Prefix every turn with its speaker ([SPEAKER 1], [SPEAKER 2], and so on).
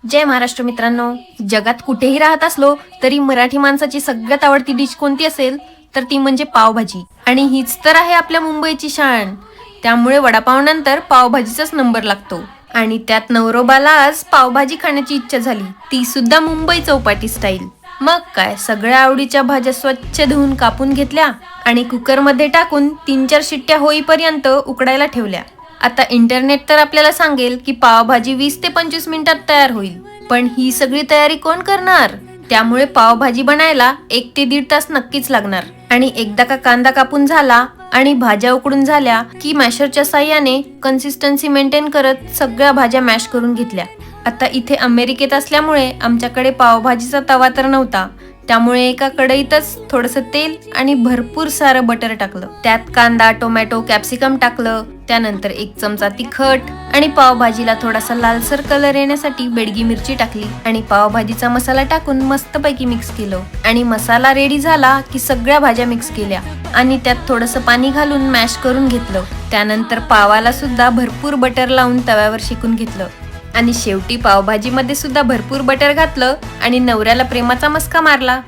[SPEAKER 1] जय महाराष्ट्र मित्रांनो, जगात कुठेही राहत असलो तरी मराठी माणसाची सगळ्यात आवडती डिश कोणती असेल तर ती म्हणजे पावभाजी. आणि हीच तर आहे आपल्या मुंबईची शान. त्यामुळे वडापावनंतर पावभाजीचाच नंबर लागतो. आणि त्यात नवरोबाला आज पावभाजी खाण्याची इच्छा झाली, ती सुद्धा मुंबई चौपाटी स्टाईल. मग काय, सगळ्या आवडीच्या भाज्या स्वच्छ धुवून कापून घेतल्या आणि कुकरमध्ये टाकून 3-4 शिट्ट्या होईपर्यंत उकडायला ठेवल्या. आता इंटरनेट तर आपल्याला सांगेल की पावभाजी 20 ते 25 मिनिटात तयार होईल, पण ही सगळी तयारी कोण करणार? त्यामुळे पावभाजी बनायला 1 ते 1.5 तास नक्कीच लागणार. आणि एकदा का कांदा कापून झाला आणि भाज्या उकडून झाल्या की मॅशरच्या साह्याने कन्सिस्टन्सी मेंटेन करत सगळ्या भाज्या मॅश करून घेतल्या. आता इथे अमेरिकेत असल्यामुळे आमच्याकडे पावभाजीचा तवा तर नव्हता, त्यामुळे एका कढईतच थोडंसं तेल आणि भरपूर सारं बटर टाकलं. त्यात कांदा, टोमॅटो, कॅप्सिकम टाकलं. त्यानंतर 1 चमचा तिखट आणि पावभाजीला थोडासा लालसर कलर येण्यासाठी बेडगी मिरची टाकली आणि पावभाजीचा मसाला टाकून मस्तपैकी मिक्स केलं. आणि मसाला रेडी झाला की सगळ्या भाज्या मिक्स केल्या आणि त्यात थोडंसं पाणी घालून मॅश करून घेतलं. त्यानंतर पावाला सुद्धा भरपूर बटर लावून तव्यावर शेकून घेतलं. आणि शेवटी पावभाजीमध्ये सुद्धा भरपूर बटर घातलं आणि नवऱ्याला प्रेमाचा मस्का मारला.